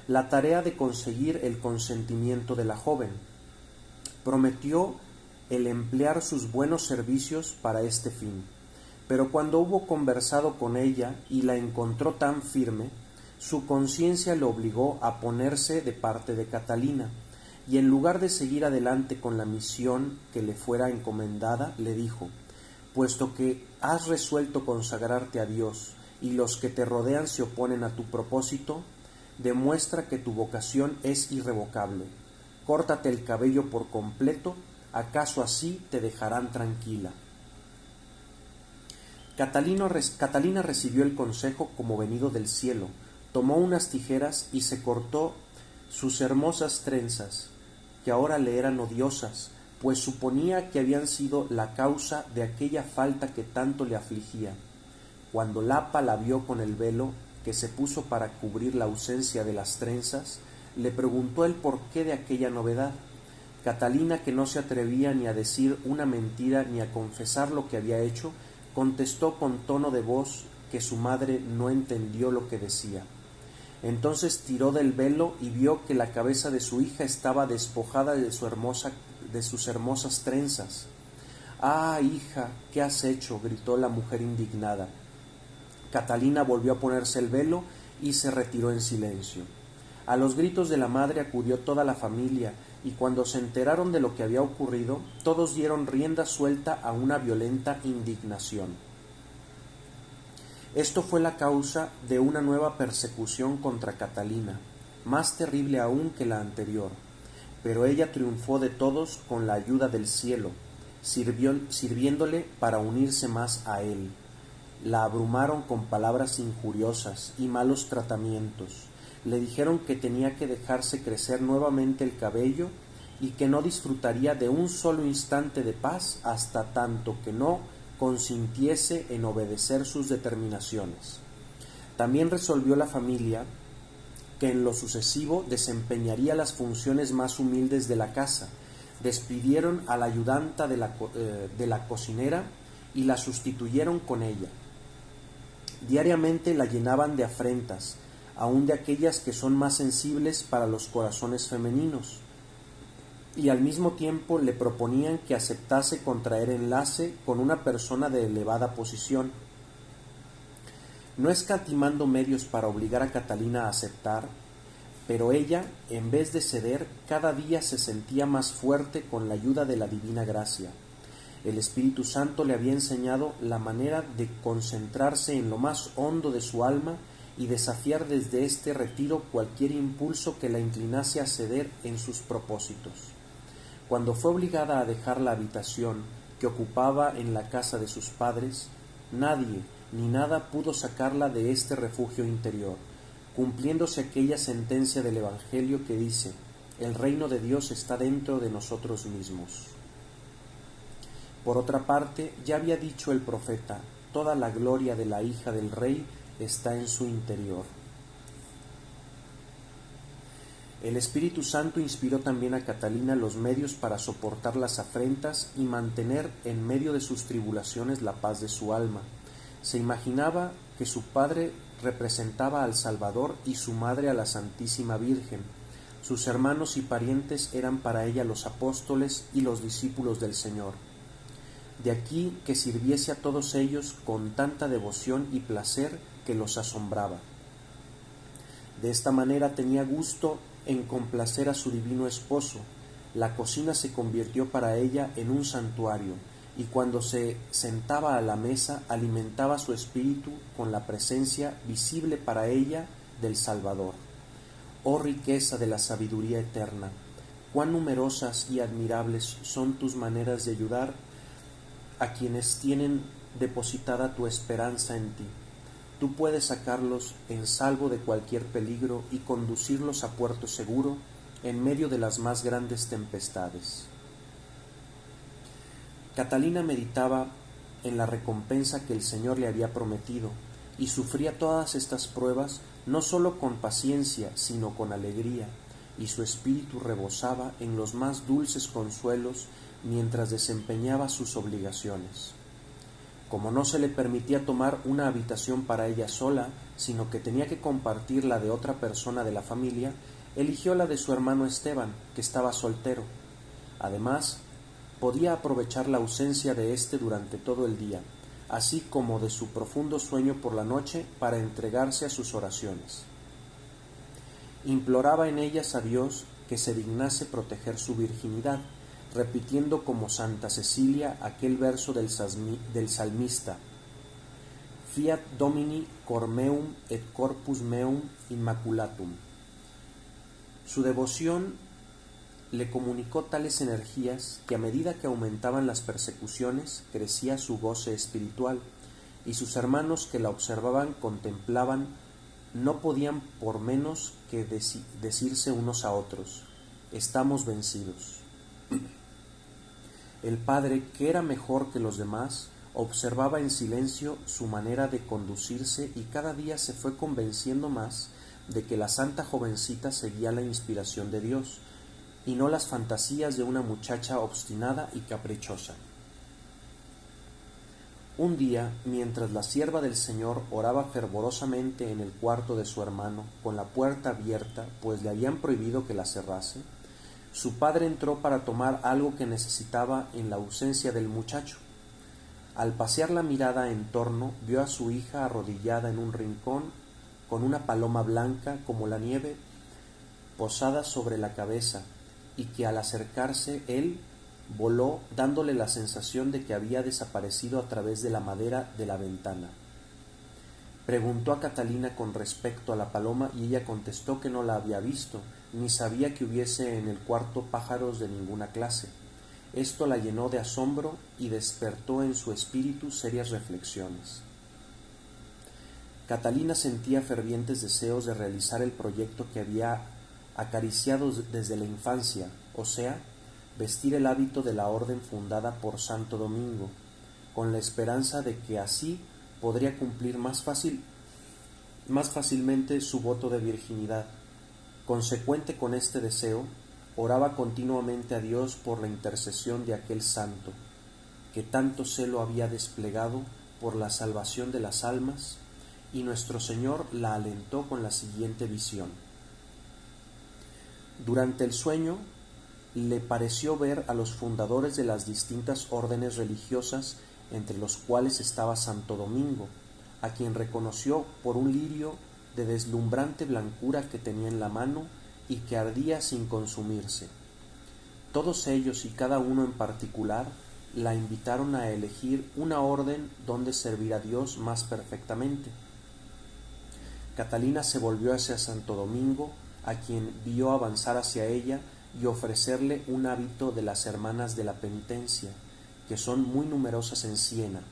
la tarea de conseguir el consentimiento de la joven. Prometió el emplear sus buenos servicios para este fin, pero cuando hubo conversado con ella y la encontró tan firme, su conciencia le obligó a ponerse de parte de Catalina, y en lugar de seguir adelante con la misión que le fuera encomendada, le dijo: puesto que has resuelto consagrarte a Dios y los que te rodean se oponen a tu propósito, demuestra que tu vocación es irrevocable. Córtate el cabello por completo, acaso así te dejarán tranquila. Catalina recibió el consejo como venido del cielo, tomó unas tijeras y se cortó sus hermosas trenzas, que ahora le eran odiosas, pues suponía que habían sido la causa de aquella falta que tanto le afligía. Cuando Lapa la vio con el velo que se puso para cubrir la ausencia de las trenzas, le preguntó el porqué de aquella novedad. Catalina, que no se atrevía ni a decir una mentira ni a confesar lo que había hecho, contestó con tono de voz que su madre no entendió lo que decía. Entonces tiró del velo y vio que la cabeza de su hija estaba despojada de sus hermosas trenzas. «¡Ah, hija! ¿Qué has hecho?», gritó la mujer indignada. Catalina volvió a ponerse el velo y se retiró en silencio. A los gritos de la madre acudió toda la familia, y cuando se enteraron de lo que había ocurrido, todos dieron rienda suelta a una violenta indignación. Esto fue la causa de una nueva persecución contra Catalina, más terrible aún que la anterior, pero ella triunfó de todos con la ayuda del cielo, sirviéndole para unirse más a él. La abrumaron con palabras injuriosas y malos tratamientos. Le dijeron que tenía que dejarse crecer nuevamente el cabello y que no disfrutaría de un solo instante de paz hasta tanto que no consintiese en obedecer sus determinaciones. También resolvió la familia que en lo sucesivo desempeñaría las funciones más humildes de la casa. Despidieron a la ayudanta de la cocinera y la sustituyeron con ella. Diariamente la llenaban de afrentas, aun de aquellas que son más sensibles para los corazones femeninos, y al mismo tiempo le proponían que aceptase contraer enlace con una persona de elevada posición. No escatimando medios para obligar a Catalina a aceptar, pero ella, en vez de ceder, cada día se sentía más fuerte con la ayuda de la divina gracia. El Espíritu Santo le había enseñado la manera de concentrarse en lo más hondo de su alma y desafiar desde este retiro cualquier impulso que la inclinase a ceder en sus propósitos. Cuando fue obligada a dejar la habitación que ocupaba en la casa de sus padres, nadie ni nada pudo sacarla de este refugio interior, cumpliéndose aquella sentencia del Evangelio que dice: el reino de Dios está dentro de nosotros mismos. Por otra parte, ya había dicho el profeta: toda la gloria de la hija del rey está en su interior. El Espíritu Santo inspiró también a Catalina los medios para soportar las afrentas y mantener en medio de sus tribulaciones la paz de su alma. Se imaginaba que su padre representaba al Salvador y su madre a la Santísima Virgen. Sus hermanos y parientes eran para ella los apóstoles y los discípulos del Señor. De aquí que sirviese a todos ellos con tanta devoción y placer que los asombraba. De esta manera tenía gusto en complacer a su divino esposo. La cocina se convirtió para ella en un santuario, y cuando se sentaba a la mesa alimentaba su espíritu con la presencia visible para ella del Salvador. Oh riqueza de la sabiduría eterna, cuán numerosas y admirables son tus maneras de ayudar a quienes tienen depositada tu esperanza en ti. Tú puedes sacarlos en salvo de cualquier peligro y conducirlos a puerto seguro en medio de las más grandes tempestades. Catalina meditaba en la recompensa que el Señor le había prometido y sufría todas estas pruebas no sólo con paciencia, sino con alegría, y su espíritu rebosaba en los más dulces consuelos mientras desempeñaba sus obligaciones. Como no se le permitía tomar una habitación para ella sola, sino que tenía que compartir la de otra persona de la familia, eligió la de su hermano Esteban, que estaba soltero. Además, podía aprovechar la ausencia de éste durante todo el día, así como de su profundo sueño por la noche para entregarse a sus oraciones. Imploraba en ellas a Dios que se dignase proteger su virginidad, repitiendo como Santa Cecilia aquel verso del salmista: Fiat Domini cor meum et corpus meum immaculatum. Su devoción le comunicó tales energías que a medida que aumentaban las persecuciones crecía su goce espiritual, y sus hermanos que la observaban contemplaban no podían por menos que decirse unos a otros: estamos vencidos. El padre, que era mejor que los demás, observaba en silencio su manera de conducirse y cada día se fue convenciendo más de que la santa jovencita seguía la inspiración de Dios y no las fantasías de una muchacha obstinada y caprichosa. Un día, mientras la sierva del Señor oraba fervorosamente en el cuarto de su hermano, con la puerta abierta, pues le habían prohibido que la cerrase, su padre entró para tomar algo que necesitaba en la ausencia del muchacho. Al pasear la mirada en torno, vio a su hija arrodillada en un rincón, con una paloma blanca como la nieve posada sobre la cabeza, y que al acercarse él voló dándole la sensación de que había desaparecido a través de la madera de la ventana. Preguntó a Catalina con respecto a la paloma y ella contestó que no la había visto, ni sabía que hubiese en el cuarto pájaros de ninguna clase. Esto la llenó de asombro y despertó en su espíritu serias reflexiones. Catalina sentía fervientes deseos de realizar el proyecto que había acariciado desde la infancia, o sea, vestir el hábito de la orden fundada por Santo Domingo, con la esperanza de que así podría cumplir más fácilmente su voto de virginidad. Consecuente con este deseo, oraba continuamente a Dios por la intercesión de aquel santo, que tanto celo había desplegado por la salvación de las almas, y nuestro Señor la alentó con la siguiente visión. Durante el sueño, le pareció ver a los fundadores de las distintas órdenes religiosas, entre los cuales estaba Santo Domingo, a quien reconoció por un lirio de deslumbrante blancura que tenía en la mano y que ardía sin consumirse. Todos ellos y cada uno en particular la invitaron a elegir una orden donde servir a Dios más perfectamente. Catalina se volvió hacia Santo Domingo, a quien vio avanzar hacia ella y ofrecerle un hábito de las hermanas de la penitencia, que son muy numerosas en Siena.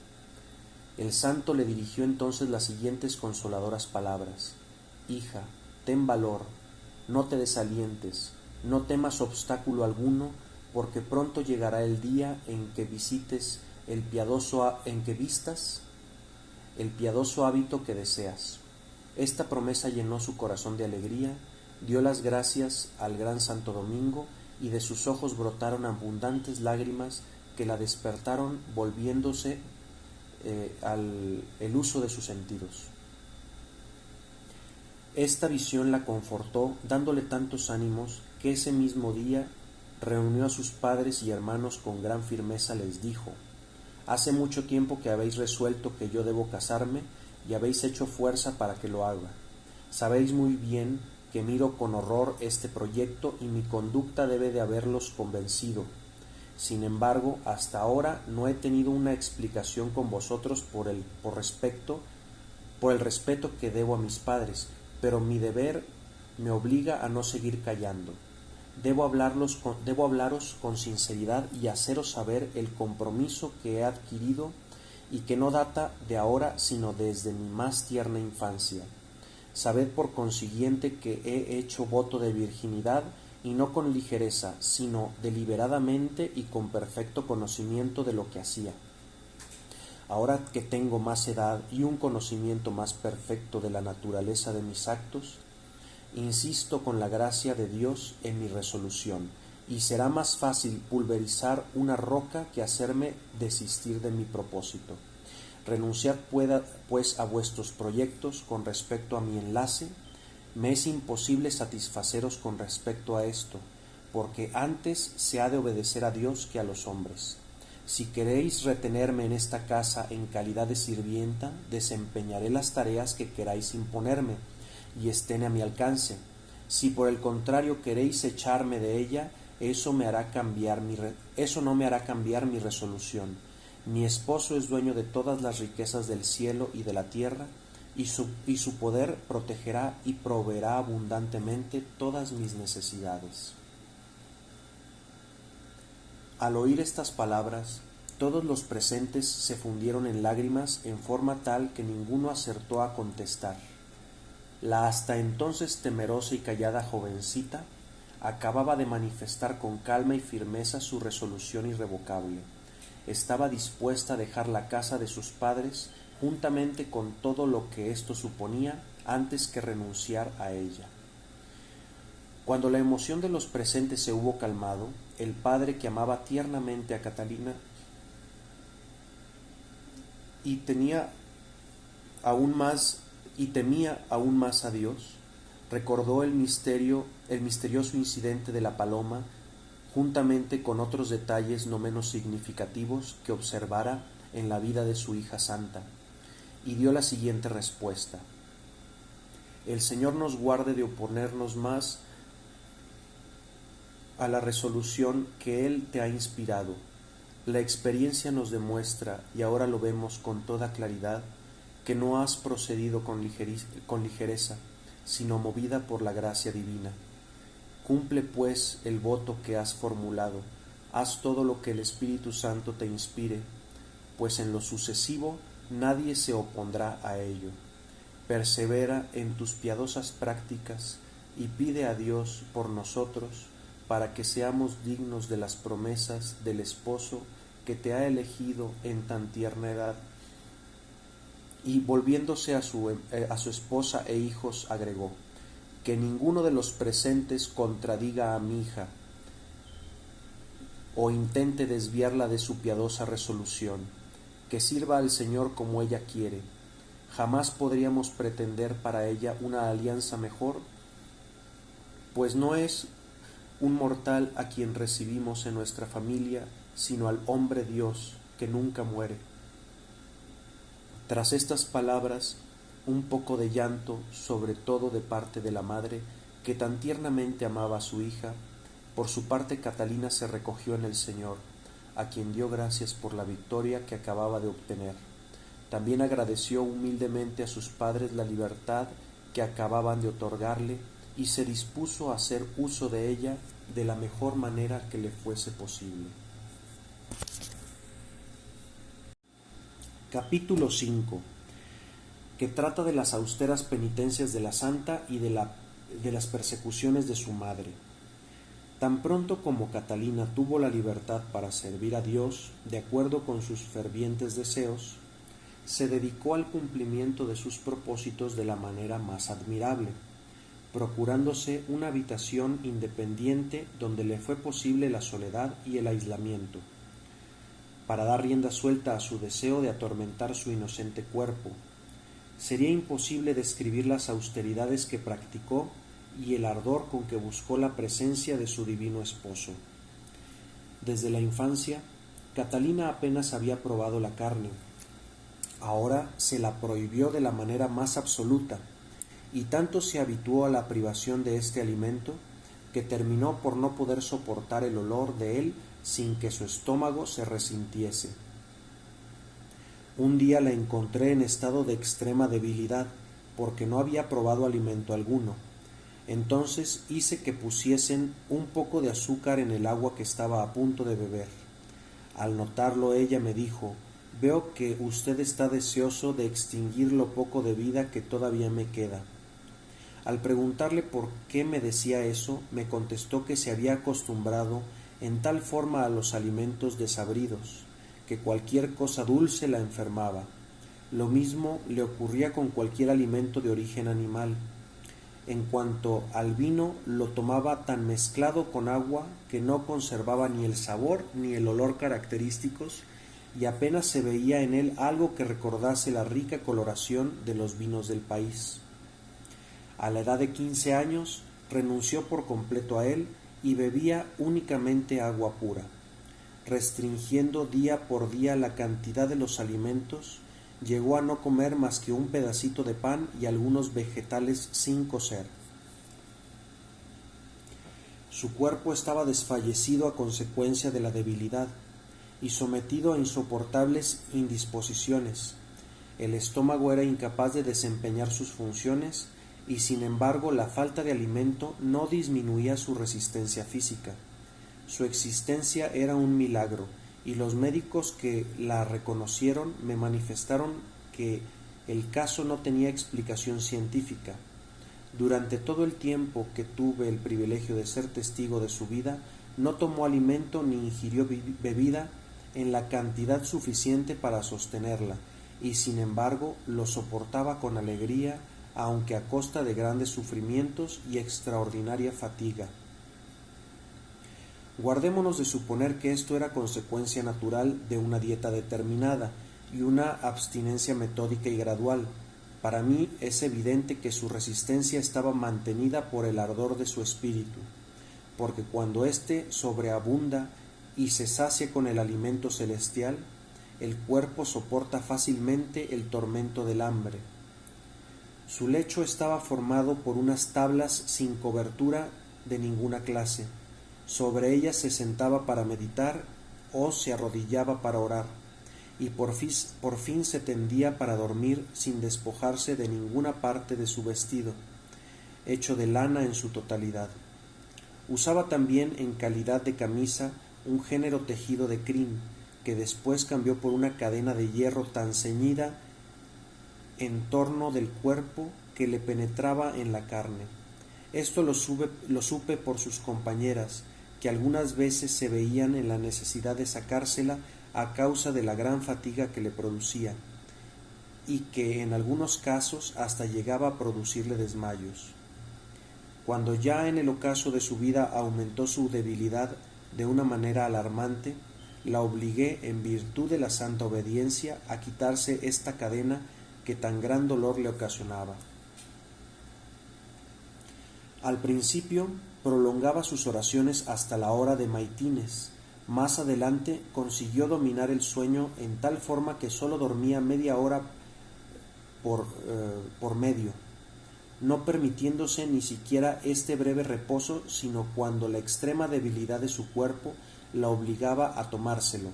El santo le dirigió entonces las siguientes consoladoras palabras: Hija, ten valor, no te desalientes, no temas obstáculo alguno, porque pronto llegará el día en que vistas el piadoso hábito que deseas. Esta promesa llenó su corazón de alegría, dio las gracias al gran Santo Domingo, y de sus ojos brotaron abundantes lágrimas que la despertaron, volviéndose el uso de sus sentidos. Esta visión la confortó, dándole tantos ánimos, que ese mismo día reunió a sus padres y hermanos con gran firmeza. Les dijo: hace mucho tiempo que habéis resuelto que yo debo casarme y habéis hecho fuerza para que lo haga. Sabéis muy bien que miro con horror este proyecto y mi conducta debe de haberlos convencido. Sin embargo, hasta ahora no he tenido una explicación con vosotros por el respeto que debo a mis padres, pero mi deber me obliga a no seguir callando. Debo hablaros con sinceridad y haceros saber el compromiso que he adquirido y que no data de ahora sino desde mi más tierna infancia. Sabed por consiguiente que he hecho voto de virginidad, y no con ligereza, sino deliberadamente y con perfecto conocimiento de lo que hacía. Ahora que tengo más edad y un conocimiento más perfecto de la naturaleza de mis actos, insisto con la gracia de Dios en mi resolución, y será más fácil pulverizar una roca que hacerme desistir de mi propósito. Renunciad pues a vuestros proyectos con respecto a mi enlace. Me es imposible satisfaceros con respecto a esto, porque antes se ha de obedecer a Dios que a los hombres. Si queréis retenerme en esta casa en calidad de sirvienta, desempeñaré las tareas que queráis imponerme y estén a mi alcance. Si por el contrario queréis echarme de ella, eso no me hará cambiar mi resolución. Mi esposo es dueño de todas las riquezas del cielo y de la tierra, y su poder protegerá y proveerá abundantemente todas mis necesidades. Al oír estas palabras, todos los presentes se fundieron en lágrimas en forma tal que ninguno acertó a contestar. La hasta entonces temerosa y callada jovencita acababa de manifestar con calma y firmeza su resolución irrevocable. Estaba dispuesta a dejar la casa de sus padres juntamente con todo lo que esto suponía antes que renunciar a ella. Cuando la emoción de los presentes se hubo calmado, el padre, que amaba tiernamente a Catalina y temía aún más a Dios, recordó el misterioso incidente de la paloma, juntamente con otros detalles no menos significativos que observara en la vida de su hija santa, y dio la siguiente respuesta: El Señor nos guarde de oponernos más a la resolución que Él te ha inspirado. La experiencia nos demuestra, y ahora lo vemos con toda claridad, que no has procedido con ligereza, sino movida por la gracia divina. Cumple pues el voto que has formulado, haz todo lo que el Espíritu Santo te inspire, pues en lo sucesivo nadie se opondrá a ello. Persevera en tus piadosas prácticas y pide a Dios por nosotros, para que seamos dignos de las promesas del esposo que te ha elegido en tan tierna edad. Y volviéndose a su esposa e hijos, agregó: que ninguno de los presentes contradiga a mi hija o intente desviarla de su piadosa resolución, que sirva al Señor como ella quiere. Jamás podríamos pretender para ella una alianza mejor, pues no es un mortal a quien recibimos en nuestra familia, sino al hombre Dios que nunca muere. Tras estas palabras, un poco de llanto, sobre todo de parte de la madre, que tan tiernamente amaba a su hija. Por su parte, Catalina se recogió en el Señor, a quien dio gracias por la victoria que acababa de obtener. También agradeció humildemente a sus padres la libertad que acababan de otorgarle, y se dispuso a hacer uso de ella de la mejor manera que le fuese posible. Capítulo 5, que trata de las austeras penitencias de la santa y de las persecuciones de su madre. Tan pronto como Catalina tuvo la libertad para servir a Dios de acuerdo con sus fervientes deseos, se dedicó al cumplimiento de sus propósitos de la manera más admirable, procurándose una habitación independiente donde le fue posible la soledad y el aislamiento, para dar rienda suelta a su deseo de atormentar su inocente cuerpo. Sería imposible describir las austeridades que practicó y el ardor con que buscó la presencia de su divino esposo. Desde la infancia, Catalina apenas había probado la carne. Ahora se la prohibió de la manera más absoluta, y tanto se habituó a la privación de este alimento que terminó por no poder soportar el olor de él sin que su estómago se resintiese. Un día la encontré en estado de extrema debilidad, porque no había probado alimento alguno. Entonces hice que pusiesen un poco de azúcar en el agua que estaba a punto de beber. Al notarlo, ella me dijo: Veo que usted está deseoso de extinguir lo poco de vida que todavía me queda. Al preguntarle por qué me decía eso, me contestó que se había acostumbrado en tal forma a los alimentos desabridos, que cualquier cosa dulce la enfermaba. Lo mismo le ocurría con cualquier alimento de origen animal. En cuanto al vino, lo tomaba tan mezclado con agua que no conservaba ni el sabor ni el olor característicos, y apenas se veía en él algo que recordase la rica coloración de los vinos del país. A la edad de 15 años renunció por completo a él y bebía únicamente agua pura, restringiendo día por día la cantidad de los alimentos. Llegó a no comer más que un pedacito de pan y algunos vegetales sin cocer. Su cuerpo estaba desfallecido a consecuencia de la debilidad y sometido a insoportables indisposiciones. El estómago era incapaz de desempeñar sus funciones y sin embargo la falta de alimento no disminuía su resistencia física. Su existencia era un milagro, y los médicos que la reconocieron me manifestaron que el caso no tenía explicación científica. Durante todo el tiempo que tuve el privilegio de ser testigo de su vida, no tomó alimento ni ingirió bebida en la cantidad suficiente para sostenerla, y sin embargo lo soportaba con alegría, aunque a costa de grandes sufrimientos y extraordinaria fatiga. Guardémonos de suponer que esto era consecuencia natural de una dieta determinada y una abstinencia metódica y gradual. Para mí es evidente que su resistencia estaba mantenida por el ardor de su espíritu, porque cuando éste sobreabunda y se sacia con el alimento celestial, el cuerpo soporta fácilmente el tormento del hambre. Su lecho estaba formado por unas tablas sin cobertura de ninguna clase. Sobre ellas se sentaba para meditar o se arrodillaba para orar, y por fin se tendía para dormir sin despojarse de ninguna parte de su vestido, hecho de lana en su totalidad. Usaba también en calidad de camisa un género tejido de crin, que después cambió por una cadena de hierro tan ceñida en torno del cuerpo que le penetraba en la carne. Esto lo supe por sus compañeras, que algunas veces se veían en la necesidad de sacársela a causa de la gran fatiga que le producía, y que en algunos casos hasta llegaba a producirle desmayos. Cuando ya en el ocaso de su vida aumentó su debilidad de una manera alarmante, la obligué, en virtud de la santa obediencia, a quitarse esta cadena que tan gran dolor le ocasionaba. Al principio prolongaba sus oraciones hasta la hora de maitines. Más adelante consiguió dominar el sueño en tal forma que sólo dormía media hora por medio, no permitiéndose ni siquiera este breve reposo, sino cuando la extrema debilidad de su cuerpo la obligaba a tomárselo.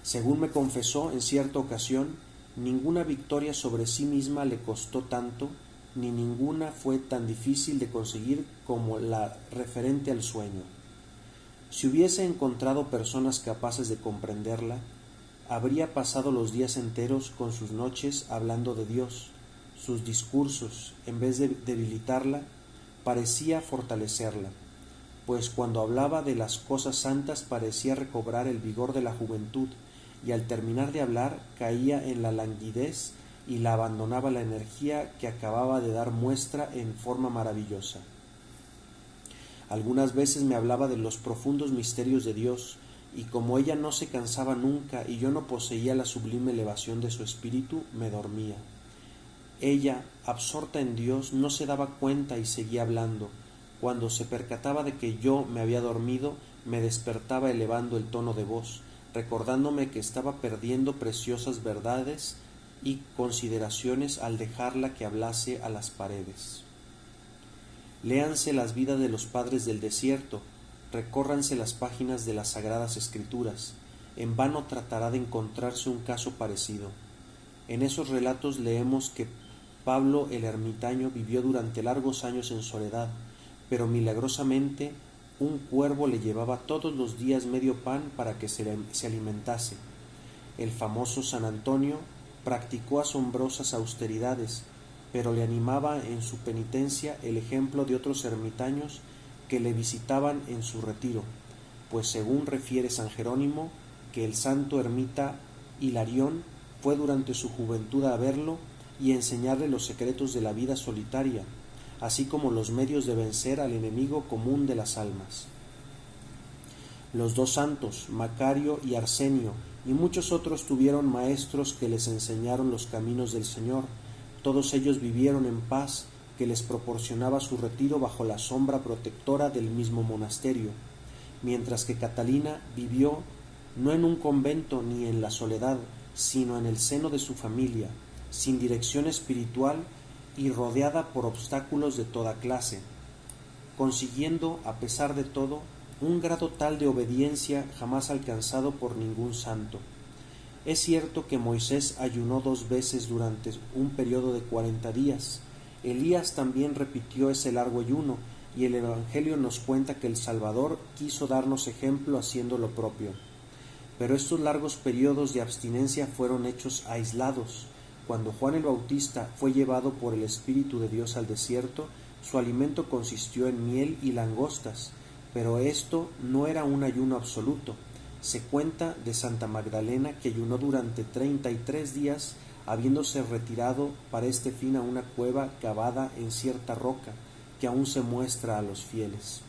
Según me confesó en cierta ocasión, ninguna victoria sobre sí misma le costó tanto, ni ninguna fue tan difícil de conseguir como la referente al sueño. Si hubiese encontrado personas capaces de comprenderla, habría pasado los días enteros con sus noches hablando de Dios. Sus discursos, en vez de debilitarla, parecía fortalecerla, pues cuando hablaba de las cosas santas parecía recobrar el vigor de la juventud, y al terminar de hablar caía en la languidez y la abandonaba la energía que acababa de dar muestra en forma maravillosa. Algunas veces me hablaba de los profundos misterios de Dios, y como ella no se cansaba nunca y yo no poseía la sublime elevación de su espíritu, me dormía. Ella, absorta en Dios, no se daba cuenta y seguía hablando. Cuando se percataba de que yo me había dormido, me despertaba elevando el tono de voz, recordándome que estaba perdiendo preciosas verdades y consideraciones al dejarla que hablase a las paredes. Léanse las vidas de los padres del desierto, recórranse las páginas de las sagradas escrituras. En vano tratará de encontrarse un caso parecido. En esos relatos leemos que Pablo el ermitaño vivió durante largos años en soledad, pero milagrosamente un cuervo le llevaba todos los días medio pan para que se alimentase. El famoso San Antonio practicó asombrosas austeridades, pero le animaba en su penitencia el ejemplo de otros ermitaños que le visitaban en su retiro, pues según refiere San Jerónimo, que el santo ermita Hilarión fue durante su juventud a verlo y enseñarle los secretos de la vida solitaria, así como los medios de vencer al enemigo común de las almas. Los dos santos, Macario y Arsenio, y muchos otros tuvieron maestros que les enseñaron los caminos del Señor. Todos ellos vivieron en paz, que les proporcionaba su retiro bajo la sombra protectora del mismo monasterio, mientras que Catalina vivió no en un convento ni en la soledad, sino en el seno de su familia, sin dirección espiritual y rodeada por obstáculos de toda clase, consiguiendo, a pesar de todo, un grado tal de obediencia jamás alcanzado por ningún santo. Es cierto que Moisés ayunó 2 veces durante un periodo de 40 días. Elías también repitió ese largo ayuno, y el Evangelio nos cuenta que el Salvador quiso darnos ejemplo haciendo lo propio. Pero estos largos periodos de abstinencia fueron hechos aislados. Cuando Juan el Bautista fue llevado por el Espíritu de Dios al desierto, su alimento consistió en miel y langostas, pero esto no era un ayuno absoluto. Se cuenta de Santa Magdalena que ayunó durante 33 días, habiéndose retirado para este fin a una cueva cavada en cierta roca, que aún se muestra a los fieles.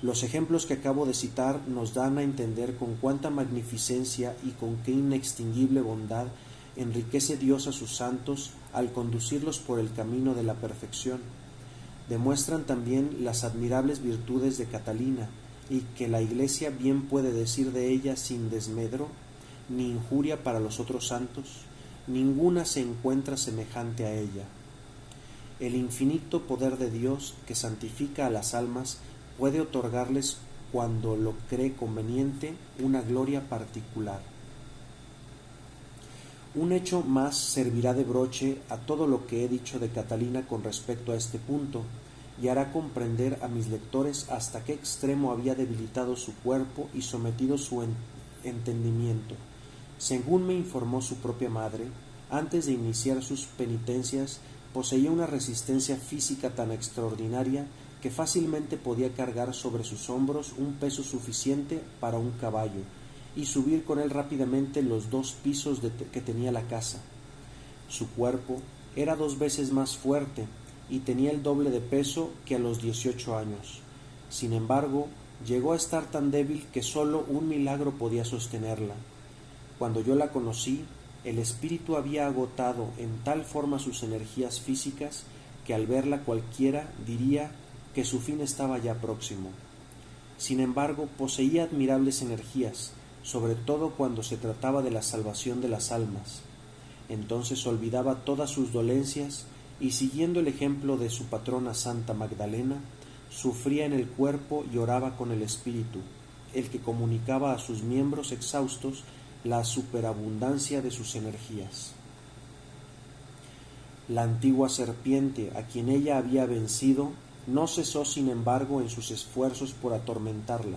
Los ejemplos que acabo de citar nos dan a entender con cuánta magnificencia y con qué inextinguible bondad enriquece Dios a sus santos al conducirlos por el camino de la perfección. Demuestran también las admirables virtudes de Catalina, y que la Iglesia bien puede decir de ella sin desmedro ni injuria para los otros santos. Ninguna se encuentra semejante a ella. El infinito poder de Dios, que santifica a las almas, puede otorgarles, cuando lo cree conveniente, una gloria particular. Un hecho más servirá de broche a todo lo que he dicho de Catalina con respecto a este punto, y hará comprender a mis lectores hasta qué extremo había debilitado su cuerpo y sometido su entendimiento. Según me informó su propia madre, antes de iniciar sus penitencias, poseía una resistencia física tan extraordinaria que fácilmente podía cargar sobre sus hombros un peso suficiente para un caballo y subir con él rápidamente los 2 pisos que tenía la casa. Su cuerpo era 2 veces más fuerte y tenía el doble de peso que a los 18 años. Sin embargo, llegó a estar tan débil que sólo un milagro podía sostenerla. Cuando yo la conocí, el espíritu había agotado en tal forma sus energías físicas que al verla cualquiera diría que su fin estaba ya próximo. Sin embargo, poseía admirables energías, sobre todo cuando se trataba de la salvación de las almas. Entonces olvidaba todas sus dolencias y, siguiendo el ejemplo de su patrona Santa Magdalena, sufría en el cuerpo y oraba con el espíritu, el que comunicaba a sus miembros exhaustos la superabundancia de sus energías. La antigua serpiente, a quien ella había vencido, no cesó sin embargo en sus esfuerzos por atormentarla.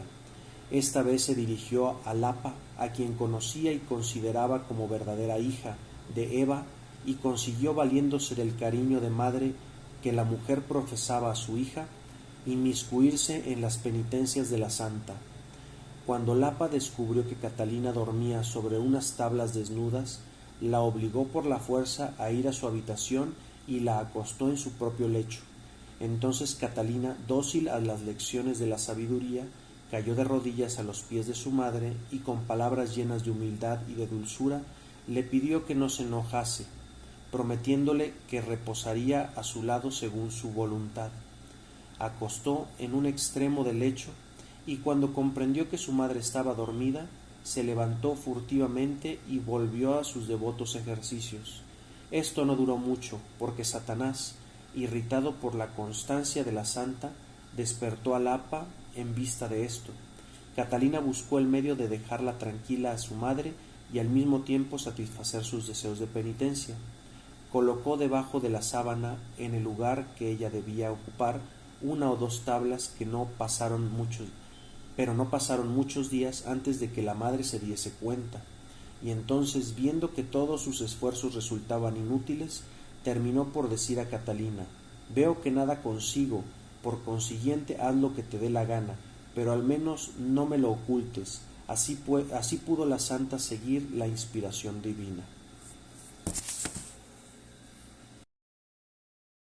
Esta vez se dirigió a Lapa, a quien conocía y consideraba como verdadera hija de Eva, y consiguió, valiéndose del cariño de madre que la mujer profesaba a su hija, inmiscuirse en las penitencias de la santa. Cuando Lapa descubrió que Catalina dormía sobre unas tablas desnudas, la obligó por la fuerza a ir a su habitación y la acostó en su propio lecho. Entonces Catalina, dócil a las lecciones de la sabiduría, cayó de rodillas a los pies de su madre y con palabras llenas de humildad y de dulzura le pidió que no se enojase, prometiéndole que reposaría a su lado según su voluntad. Acostó en un extremo del lecho y cuando comprendió que su madre estaba dormida, se levantó furtivamente y volvió a sus devotos ejercicios. Esto no duró mucho, porque Satanás, irritado por la constancia de la santa, despertó a Lapa en vista de esto. Catalina buscó el medio de dejarla tranquila a su madre y al mismo tiempo satisfacer sus deseos de penitencia. Colocó debajo de la sábana, en el lugar que ella debía ocupar, 1 o 2 tablas que no pasaron mucho Pero no pasaron muchos días antes de que la madre se diese cuenta, y entonces, viendo que todos sus esfuerzos resultaban inútiles, terminó por decir a Catalina: «Veo que nada consigo, por consiguiente haz lo que te dé la gana, pero al menos no me lo ocultes». Así pudo la santa seguir la inspiración divina.